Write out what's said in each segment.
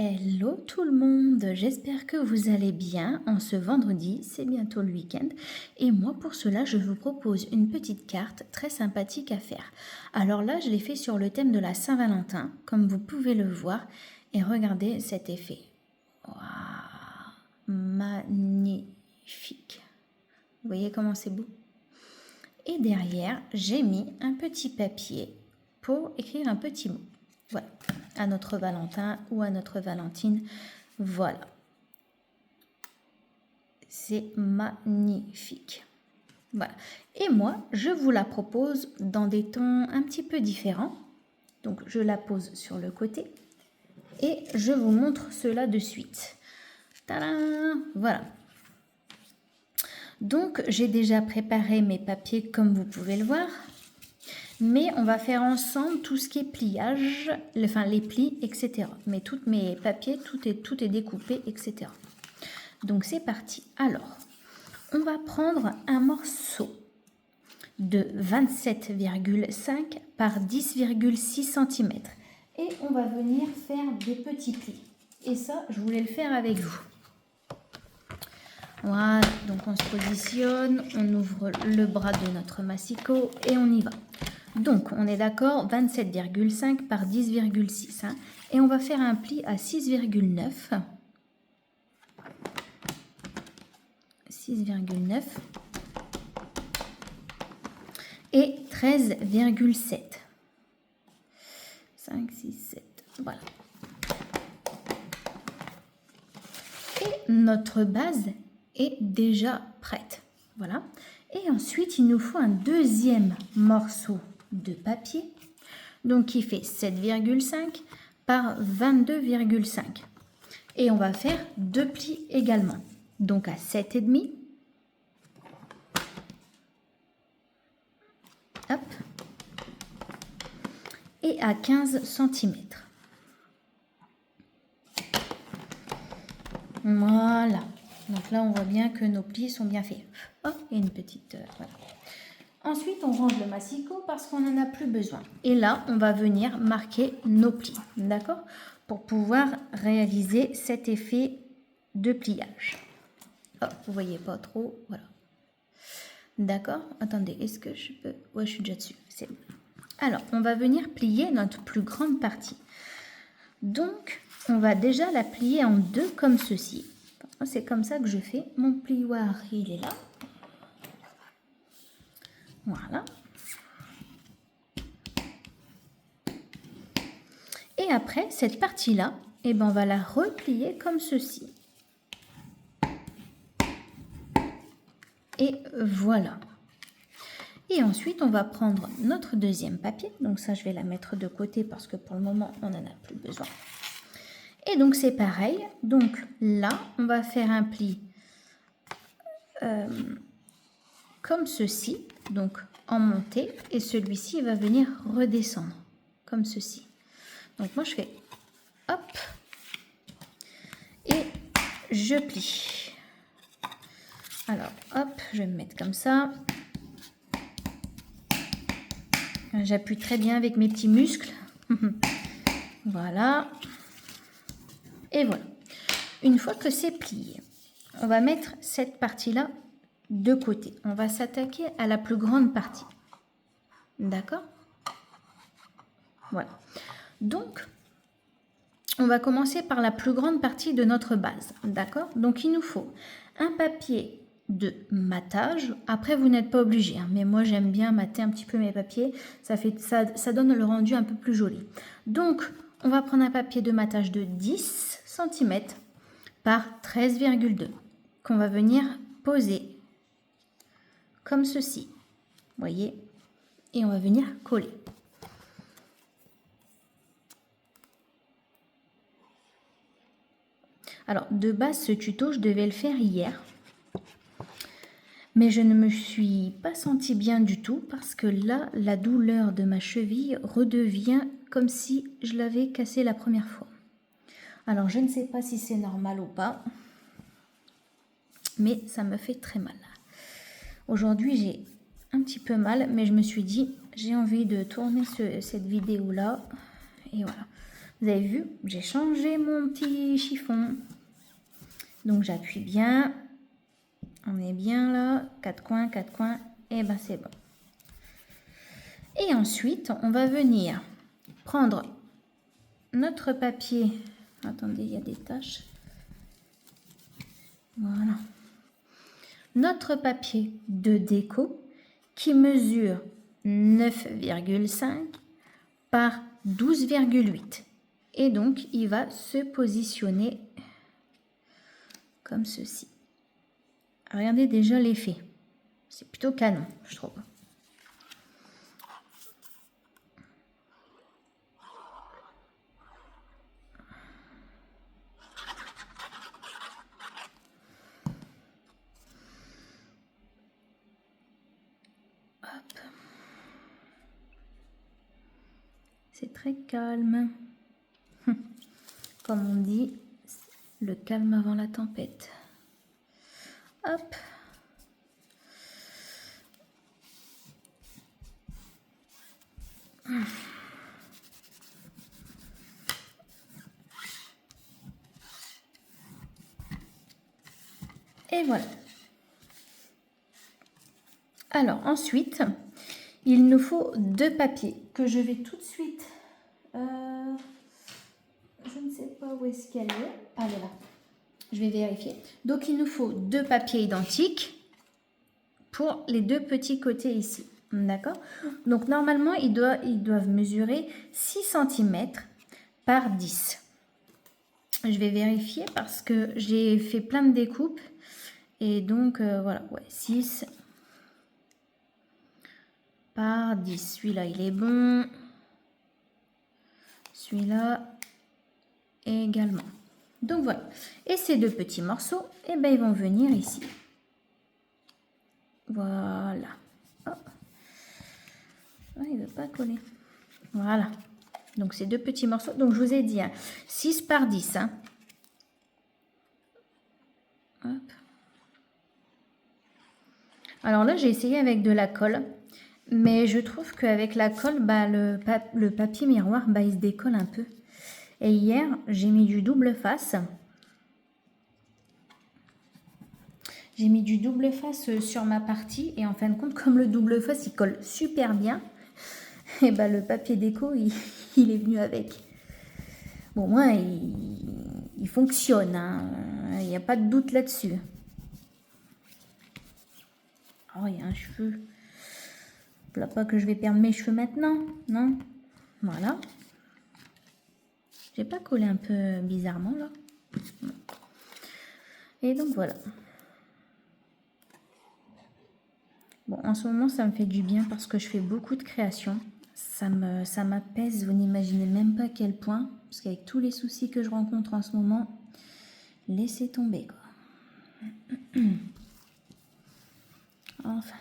Hello tout le monde, j'espère que vous allez bien. En ce vendredi, c'est bientôt le week-end et moi pour cela je vous propose une petite carte très sympathique à faire. Alors là je l'ai fait sur le thème de la Saint-Valentin, comme vous pouvez le voir, et regardez cet effet. Waouh, magnifique. Vous voyez comment c'est beau? Et derrière j'ai mis un petit papier pour écrire un petit mot. Voilà, à notre Valentin ou à notre Valentine, voilà. C'est magnifique. Voilà. Et moi, je vous la propose dans des tons un petit peu différents. Donc, je la pose sur le côté et je vous montre cela de suite. Tadam! Voilà. Donc, j'ai déjà préparé mes papiers comme vous pouvez le voir. Mais on va faire ensemble tout ce qui est pliage, enfin les plis, etc. Mais tous mes papiers, tout est découpé, etc. Donc c'est parti. Alors, on va prendre un morceau de 27,5 par 10,6 cm. Et on va venir faire des petits plis. Et ça, je voulais le faire avec vous. Voilà, donc on se positionne, on ouvre le bras de notre massicot et on y va. Donc, on est d'accord, 27,5 par 10,6. Hein, et on va faire un pli à 6,9. 6,9. Et 13,7. 5, 6, 7. Voilà. Et notre base est déjà prête. Voilà. Et ensuite, il nous faut un deuxième morceau de papier, donc qui fait 7,5 par 22,5. Et on va faire deux plis également. Donc à 7,5. Hop. Et à 15 cm. Voilà. Donc là, on voit bien que nos plis sont bien faits. Oh, et une petite... voilà. Ensuite, on range le massicot parce qu'on n'en a plus besoin. Et là, on va venir marquer nos plis, d'accord? Pour pouvoir réaliser cet effet de pliage. Oh, vous voyez pas trop, voilà. D'accord? Attendez, est-ce que je peux... Ouais, je suis déjà dessus, c'est bon. Alors, on va venir plier notre plus grande partie. Donc, on va déjà la plier en deux comme ceci. C'est comme ça que je fais. Mon plioir, il est là. Voilà. Et après, cette partie-là, eh ben, on va la replier comme ceci. Et voilà. Et ensuite, on va prendre notre deuxième papier. Donc ça, je vais la mettre de côté parce que pour le moment, on n'en a plus besoin. Et donc, c'est pareil. Donc là, on va faire un pli comme ceci. Donc en montée. Et celui-ci va venir redescendre comme ceci. Donc moi, je fais hop. Et je plie. Alors, hop, je vais me mettre comme ça. J'appuie très bien avec mes petits muscles. Voilà. Et voilà. Une fois que c'est plié, on va mettre cette partie-là de côté. On va s'attaquer à la plus grande partie. D'accord? Voilà. Donc, on va commencer par la plus grande partie de notre base. D'accord? Donc, il nous faut un papier de matage. Après, vous n'êtes pas obligé, hein, mais moi, j'aime bien mater un petit peu mes papiers. Ça donne le rendu un peu plus joli. Donc, on va prendre un papier de matage de 10 cm par 13,2 qu'on va venir poser comme ceci. Vous voyez? Et on va venir coller. Alors, de base, ce tuto, je devais le faire hier. Mais je ne me suis pas sentie bien du tout parce que là, la douleur de ma cheville redevient comme si je l'avais cassée la première fois. Alors, je ne sais pas si c'est normal ou pas, mais ça me fait très mal. Aujourd'hui, j'ai un petit peu mal, mais je me suis dit, j'ai envie de tourner cette vidéo-là. Et voilà. Vous avez vu, j'ai changé mon petit chiffon. Donc j'appuie bien. On est bien là. 4 coins, 4 coins. Et ben c'est bon. Et ensuite, on va venir prendre notre papier. Attendez, il y a des taches. Voilà. Notre papier de déco qui mesure 9,5 par 12,8. Et donc, il va se positionner comme ceci. Regardez déjà l'effet. C'est plutôt canon, je trouve. Hop. C'est très calme. Comme on dit, le calme avant la tempête. Hop. Et voilà. Alors ensuite, il nous faut 2 papiers que je vais tout de suite... je ne sais pas où est-ce qu'elle est. Ah, elle est là. Je vais vérifier. Donc il nous faut 2 papiers identiques pour les 2 petits côtés ici. D'accord? Donc normalement, ils doivent mesurer 6 cm par 10. Je vais vérifier parce que j'ai fait plein de découpes. Et donc, voilà, ouais, 6 par 10. Celui-là, il est bon. Celui-là également. Donc, voilà. Et ces 2 petits morceaux, eh ben, ils vont venir ici. Voilà. Oh. Ah, il ne veut pas coller. Voilà. Donc, ces 2 petits morceaux. Donc, je vous ai dit, hein, 6 par 10. Hein. Hop. Alors là, j'ai essayé avec de la colle. Mais je trouve qu'avec la colle, bah, le papier miroir, bah, il se décolle un peu. Et hier, j'ai mis du double face. J'ai mis du double face sur ma partie. Et en fin de compte, comme le double face, il colle super bien. Et bah, le papier déco, il est venu avec. Bon, moi, il fonctionne. Hein. Il n'y a pas de doute là-dessus. Oh, il y a un cheveu. Voilà, pas que je vais perdre mes cheveux maintenant, non? Voilà. J'ai pas collé un peu bizarrement là. Et donc voilà. Bon, en ce moment, ça me fait du bien parce que je fais beaucoup de créations. Ça m'apaise, vous n'imaginez même pas à quel point. Parce qu'avec tous les soucis que je rencontre en ce moment, laissez tomber quoi. Enfin.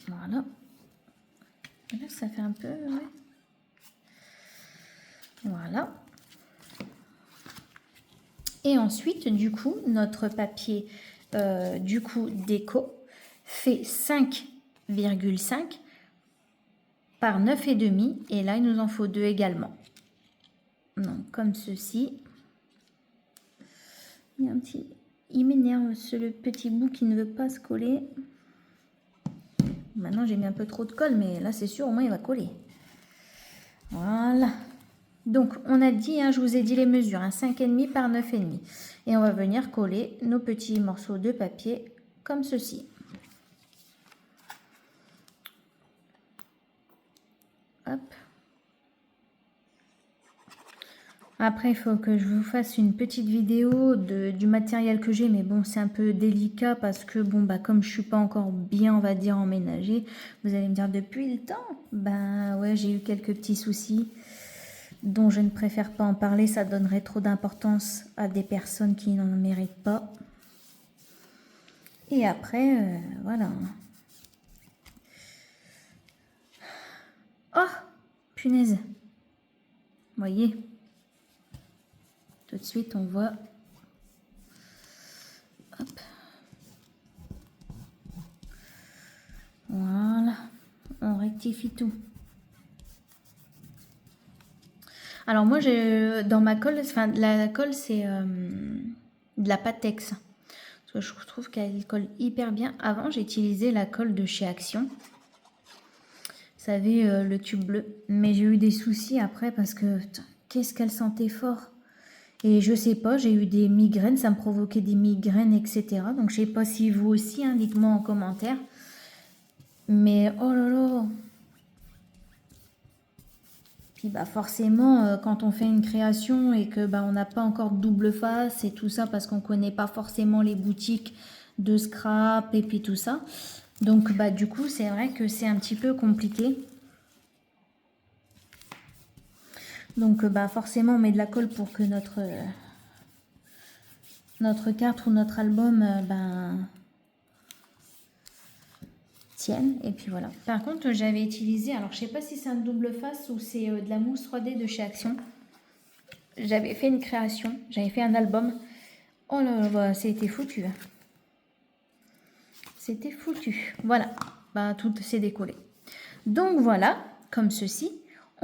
Voilà. Et là, ça fait un peu... Ouais. Voilà. Et ensuite, du coup, notre papier déco fait 5,5 par 9,5. Et là, il nous en faut 2 également. Donc, comme ceci. Il y a un petit... Il m'énerve, le petit bout qui ne veut pas se coller. Maintenant, j'ai mis un peu trop de colle, mais là, c'est sûr, au moins, il va coller. Voilà. Donc, on a dit, hein, je vous ai dit les mesures, hein, 5,5 par 9,5. Et on va venir coller nos petits morceaux de papier comme ceci. Hop. Après, il faut que je vous fasse une petite vidéo du matériel que j'ai. Mais bon, c'est un peu délicat parce que, bon, bah, comme je ne suis pas encore bien, on va dire, emménagée, vous allez me dire, depuis le temps, ben ouais, j'ai eu quelques petits soucis dont je ne préfère pas en parler, ça donnerait trop d'importance à des personnes qui n'en méritent pas. Et après, voilà. Oh, punaise. Vous voyez, tout de suite, on voit. Hop. Voilà. On rectifie tout. Alors moi, dans ma colle, enfin la colle c'est de la Patex. Parce que je trouve qu'elle colle hyper bien. Avant, j'ai utilisé la colle de chez Action. Vous savez, le tube bleu. Mais j'ai eu des soucis après parce que qu'est-ce qu'elle sentait fort. Et je sais pas, j'ai eu des migraines, ça me provoquait des migraines, etc. Donc je sais pas si vous aussi, hein, dites-moi en commentaire. Mais oh là là. Puis bah forcément, quand on fait une création et que bah, on n'a pas encore de double face et tout ça parce qu'on connaît pas forcément les boutiques de scrap et puis tout ça. Donc bah du coup c'est vrai que c'est un petit peu compliqué. Donc bah forcément on met de la colle pour que notre carte ou notre album tienne. Et puis voilà. Par contre j'avais utilisé, alors je sais pas si c'est un double face ou c'est de la mousse 3D de chez Action. J'avais fait une création, j'avais fait un album. Oh là là, bah, c'était foutu. C'était foutu. Voilà, bah, tout s'est décollé. Donc voilà, comme ceci.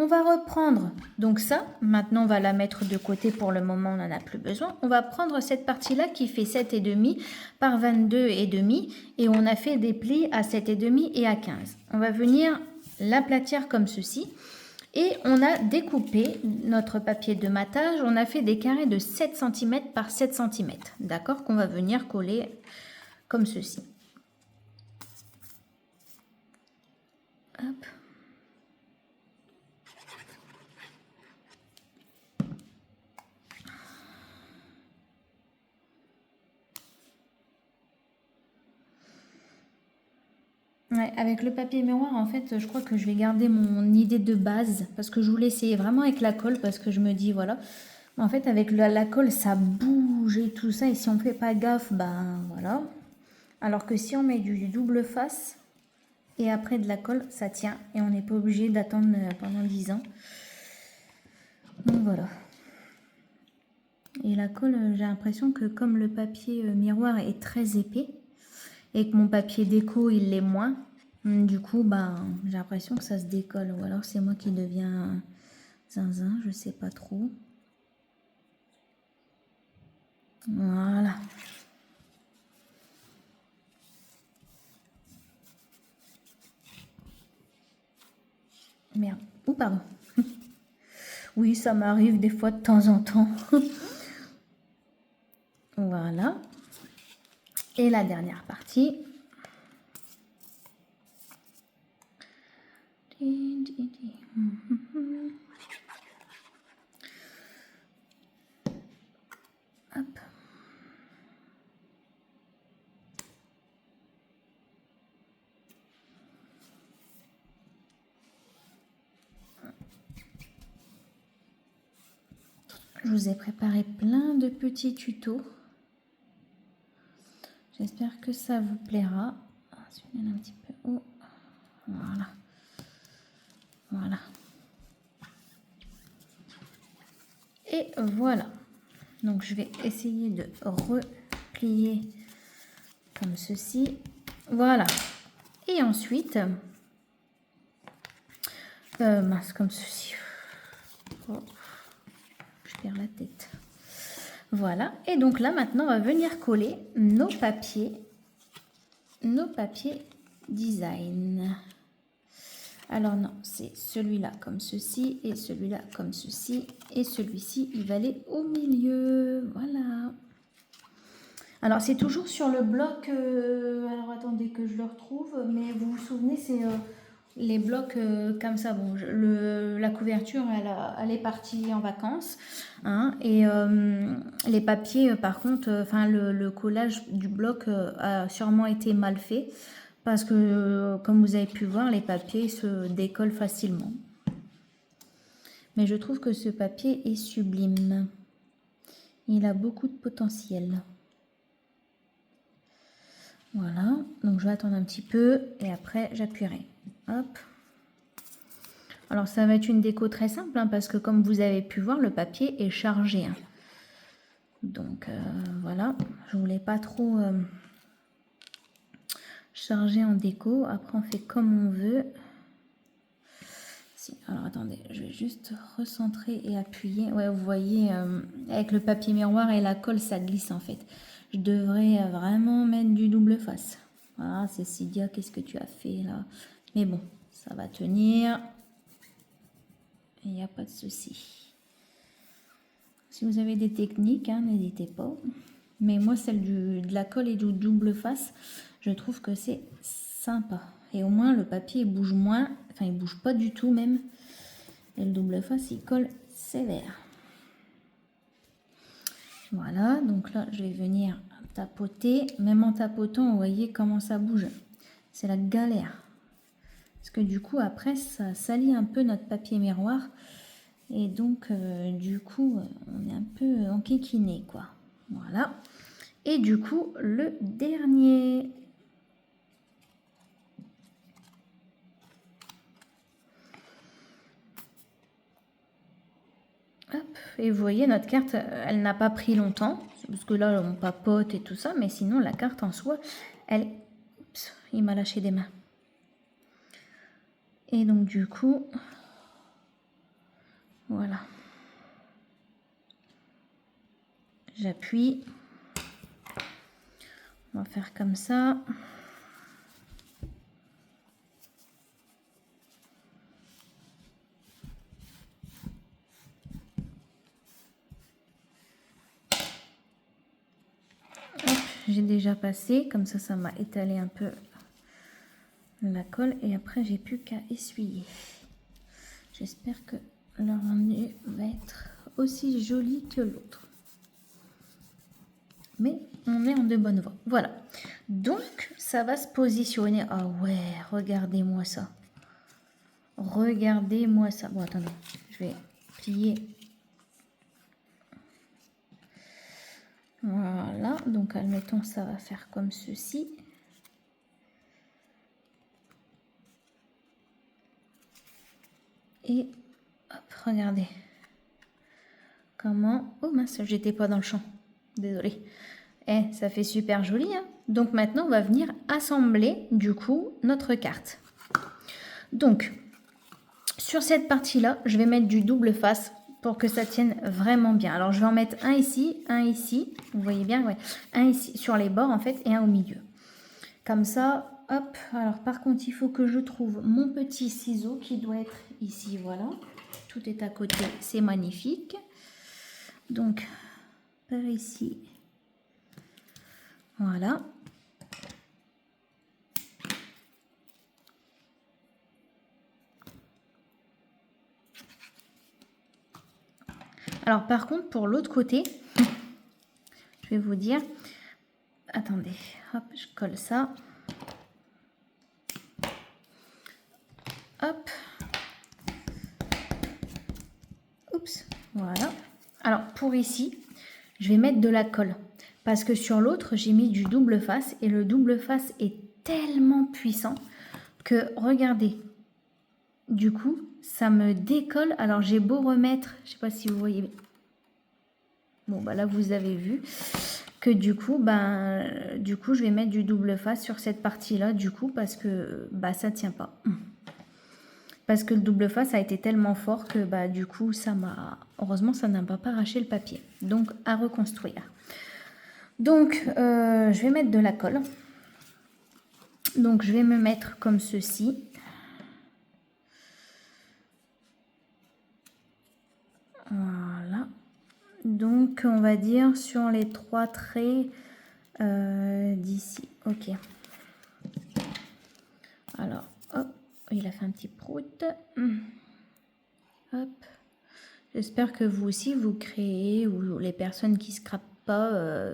On va reprendre, donc ça, maintenant on va la mettre de côté pour le moment, on n'en a plus besoin. On va prendre cette partie-là qui fait 7,5 par 22,5 et on a fait des plis à 7,5 et à 15. On va venir l'aplatir comme ceci et on a découpé notre papier de matage, on a fait des carrés de 7 cm par 7 cm, d'accord, qu'on va venir coller comme ceci. Hop. Ouais, avec le papier miroir, en fait, je crois que je vais garder mon idée de base parce que je voulais essayer vraiment avec la colle parce que je me dis, voilà. En fait, avec la colle, ça bouge et tout ça. Et si on fait pas gaffe, ben voilà. Alors que si on met du double face et après de la colle, ça tient. Et on n'est pas obligé d'attendre pendant 10 ans. Donc voilà. Et la colle, j'ai l'impression que comme le papier miroir est très épais et que mon papier déco, il l'est moins, du coup, ben, j'ai l'impression que ça se décolle. Ou alors c'est moi qui deviens zinzin, je sais pas trop. Voilà. Merde. Oh, pardon. Oui, ça m'arrive des fois de temps en temps. Voilà. Et la dernière partie. Hop. Je vous ai préparé plein de petits tutos. J'espère que ça vous plaira. Celui-là un petit peu haut. Voilà. Voilà. Et voilà. Donc je vais essayer de replier comme ceci. Voilà. Et ensuite, mince, comme ceci. Oh, je perds la tête. Voilà. Et donc là, maintenant, on va venir coller nos papiers design. Alors non, c'est celui-là comme ceci et celui-là comme ceci. Et celui-ci, il va aller au milieu. Voilà. Alors, c'est toujours sur le bloc... alors, attendez que je le retrouve. Mais vous vous souvenez, c'est les blocs comme ça. Bon, la couverture, elle est partie en vacances. Hein, et les papiers, par contre, le collage du bloc a sûrement été mal fait. Parce que, comme vous avez pu voir, les papiers se décollent facilement. Mais je trouve que ce papier est sublime. Il a beaucoup de potentiel. Voilà, donc je vais attendre un petit peu et après j'appuierai. Hop. Alors ça va être une déco très simple hein, parce que comme vous avez pu voir, le papier est chargé. Hein. Donc voilà, je voulais pas trop charger en déco. Après on fait comme on veut. Alors attendez, je vais juste recentrer et appuyer. Ouais, vous voyez, avec le papier miroir et la colle, ça glisse en fait. Je devrais vraiment mettre du double face. Voilà, Cécilia, qu'est-ce que tu as fait là? Mais bon, ça va tenir. Il n'y a pas de souci. Si vous avez des techniques, hein, n'hésitez pas. Mais moi, celle de la colle et du double face, je trouve que c'est sympa. Et au moins, le papier il bouge moins. Enfin, il bouge pas du tout même. Et le double face, il colle sévère. Voilà, donc là, je vais venir tapoter. Même en tapotant, vous voyez comment ça bouge. C'est la galère. Parce que du coup, après, ça salit un peu notre papier miroir. Et donc, du coup, on est un peu enquiquiné, quoi. Voilà. Et du coup, le dernier. Hop. Et vous voyez, notre carte, elle n'a pas pris longtemps. Parce que là, on papote et tout ça. Mais sinon, la carte en soi, elle... Oups, il m'a lâché des mains. Et donc, du coup... Voilà. J'appuie. On va faire comme ça. J'ai déjà passé, comme ça m'a étalé un peu la colle et après j'ai plus qu'à essuyer. J'espère que le rendu va être aussi joli que l'autre. Mais on est en de bonne voie. Voilà. Donc ça va se positionner. Ah ouais, regardez-moi ça. Regardez-moi ça. Bon, attendez, je vais plier. Voilà, donc admettons ça va faire comme ceci. Et hop, regardez. Comment... Oh mince, j'étais pas dans le champ. Désolée. Eh, ça fait super joli, hein. Donc maintenant, on va venir assembler, du coup, notre carte. Donc, sur cette partie-là, je vais mettre du double face pour que ça tienne vraiment bien. Alors, je vais en mettre un ici. Vous voyez bien, ouais. Un ici, sur les bords, en fait, et un au milieu. Comme ça, hop. Alors, par contre, il faut que je trouve mon petit ciseau qui doit être ici, voilà. Tout est à côté, c'est magnifique. Donc, par ici, voilà. Alors, par contre, pour l'autre côté, je vais vous dire, attendez, hop, je colle ça. Hop. Oups, voilà. Alors, pour ici, je vais mettre de la colle. Parce que sur l'autre, j'ai mis du double face. Et le double face est tellement puissant que, regardez, du coup, ça me décolle. Alors, j'ai beau remettre, je ne sais pas si vous voyez. Bon, bah là, vous avez vu que du coup, je vais mettre du double face sur cette partie-là, du coup, parce que ça ne tient pas. Parce que le double face a été tellement fort que du coup, heureusement, ça n'a pas arraché le papier. Donc, à reconstruire. Donc, je vais mettre de la colle. Donc, je vais me mettre comme ceci. Voilà. Donc, on va dire sur les 3 traits d'ici. Ok. Alors, hop. Il a fait un petit prout. Hop. J'espère que vous aussi, vous créez, ou les personnes qui ne scrapent pas,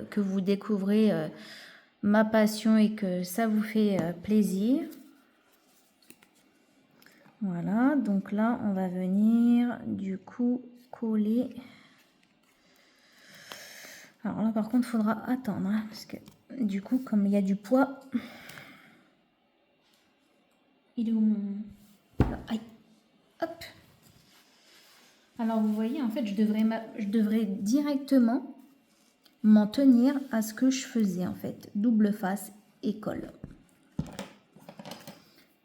que vous découvrez ma passion et que ça vous fait plaisir. Voilà, donc là, on va venir du coup coller. Alors là, par contre, il faudra attendre, hein, parce que du coup, comme il y a du poids... Il est où mon... Aïe. Hop. Alors, vous voyez, en fait, je devrais directement m'en tenir à ce que je faisais, en fait. Double face et colle.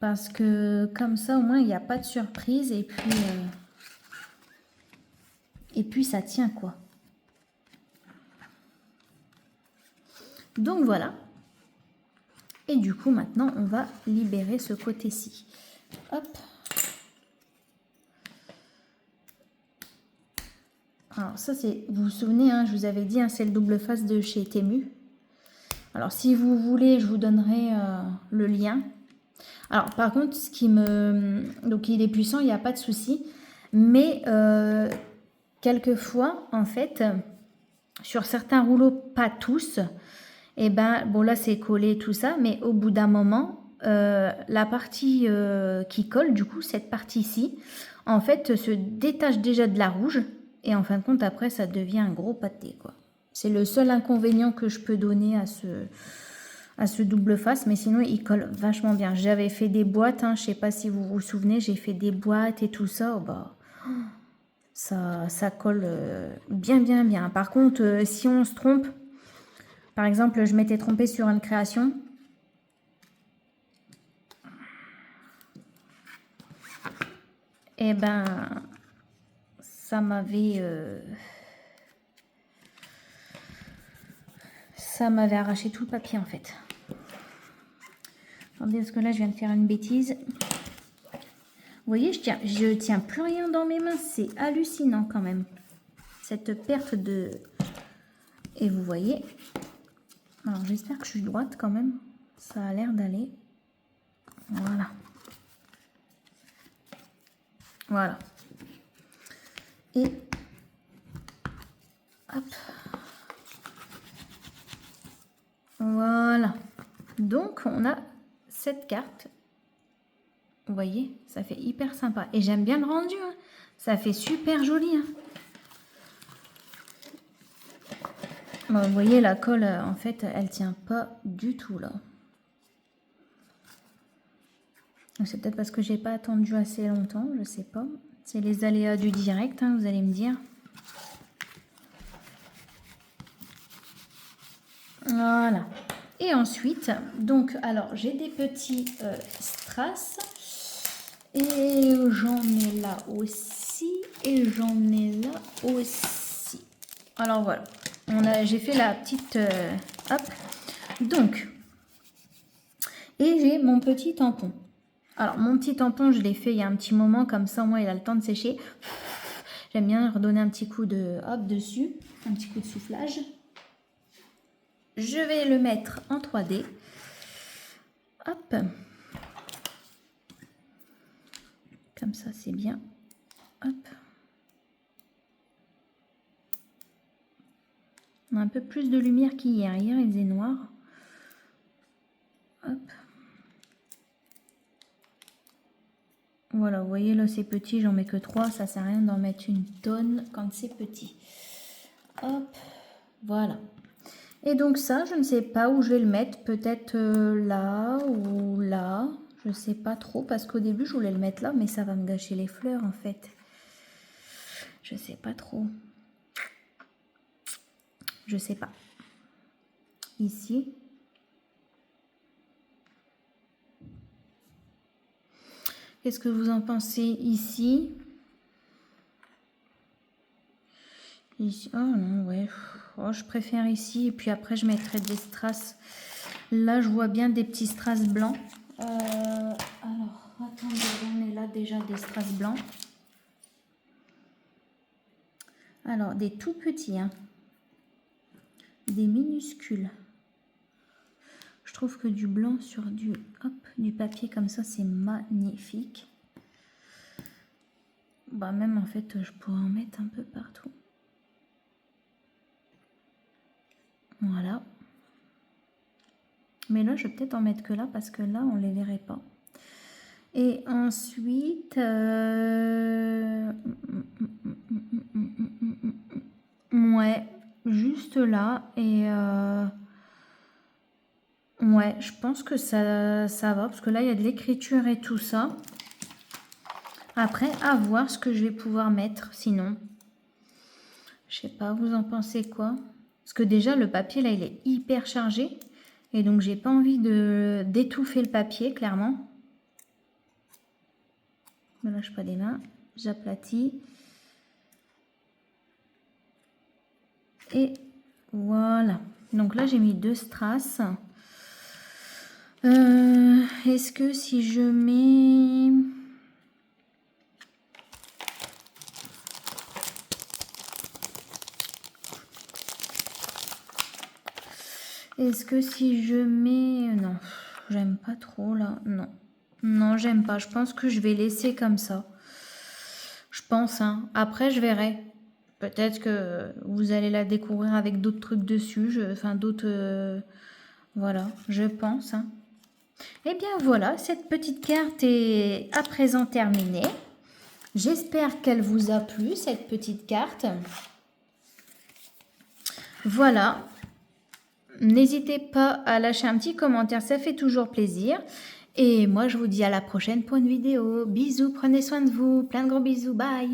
Parce que comme ça, au moins, il n'y a pas de surprise. Et puis ça tient, quoi. Donc voilà. Et du coup, maintenant, on va libérer ce côté-ci. Hop. Alors ça, c'est, vous vous souvenez, hein, je vous avais dit, hein, c'est le double face de chez Temu. Alors si vous voulez, je vous donnerai le lien. Alors par contre, ce qui me... Donc il est puissant, il n'y a pas de souci. Mais quelquefois, en fait, sur certains rouleaux, pas tous, et ben bon là c'est collé tout ça, mais au bout d'un moment, la partie qui colle, du coup, cette partie-ci, en fait, se détache déjà de la rouge. Et en fin de compte, après, ça devient un gros pâté, quoi. C'est le seul inconvénient que je peux donner à ce double face, mais sinon, il colle vachement bien. J'avais fait des boîtes, hein, je sais pas si vous vous souvenez, j'ai fait des boîtes et tout ça, oh, bah, ça colle bien, bien, bien. Par contre, si on se trompe, par exemple, je m'étais trompée sur une création, et ben, ça m'avait arraché tout le papier en fait. Attendez, parce que là je viens de faire une bêtise. Vous voyez, je tiens plus rien dans mes mains, c'est hallucinant quand même. Cette perte de... Et vous voyez, alors j'espère que je suis droite quand même, ça a l'air d'aller. Voilà. Voilà. Et hop. Voilà. Donc, on a cette carte. Vous voyez, ça fait hyper sympa. Et j'aime bien le rendu. Hein. Ça fait super joli. Hein. Bon, vous voyez, la colle, en fait, elle tient pas du tout là. C'est peut-être parce que j'ai pas attendu assez longtemps, je sais pas. C'est les aléas du direct, hein, vous allez me dire. Voilà. Et ensuite, donc, alors, j'ai des petits strass. Et j'en ai là aussi. Et j'en ai là aussi. Alors, voilà. J'ai fait la petite... hop. Donc, et j'ai mon petit tampon. Alors, mon petit tampon, je l'ai fait il y a un petit moment. Comme ça, au moins, il a le temps de sécher. J'aime bien redonner un petit coup de... Hop, dessus. Un petit coup de soufflage. Je vais le mettre en 3D. Hop. Comme ça, c'est bien. Hop. On a un peu plus de lumière qu'hier. Hier, il faisait noir. Hop. Voilà, vous voyez, là, c'est petit. J'en mets que 3. Ça sert à rien d'en mettre une tonne quand c'est petit. Hop. Voilà. Et donc ça, je ne sais pas où je vais le mettre. Peut-être là ou là. Je ne sais pas trop parce qu'au début, je voulais le mettre là. Mais ça va me gâcher les fleurs, en fait. Je ne sais pas trop. Je sais pas. Ici. Qu'est-ce que vous en pensez ici? Ici. Oh non, ouais. Oh, je préfère ici. Et puis après, je mettrai des strass. Là, je vois bien des petits strass blancs. Alors, attendez, on est là déjà des strass blancs. Alors, des tout petits, hein. Des minuscules. Je trouve que du blanc sur du papier comme ça, c'est magnifique. Bah, même en fait, je pourrais en mettre un peu partout. Voilà. Mais là, je vais peut-être en mettre que là parce que là, on ne les verrait pas. Et ensuite, ouais, juste là. Et ouais, je pense que ça va parce que là, il y a de l'écriture et tout ça. Après, à voir ce que je vais pouvoir mettre sinon. Je sais pas, vous en pensez quoi? Parce que déjà, le papier, là, il est hyper chargé. Et donc, j'ai pas envie d'étouffer le papier, clairement. Je ne me lâche pas les mains. J'aplatis. Et voilà. Donc là, j'ai mis 2 strass. Est-ce que si je mets... Est-ce que si je mets... Non, j'aime pas trop là. Non, non, j'aime pas. Je pense que je vais laisser comme ça. Je pense, hein. Après, je verrai. Peut-être que vous allez la découvrir avec d'autres trucs dessus. Enfin, d'autres... voilà, je pense, hein. Eh bien voilà, cette petite carte est à présent terminée. J'espère qu'elle vous a plu, cette petite carte. Voilà. N'hésitez pas à lâcher un petit commentaire, ça fait toujours plaisir. Et moi, je vous dis à la prochaine pour une vidéo. Bisous, prenez soin de vous. Plein de gros bisous, bye.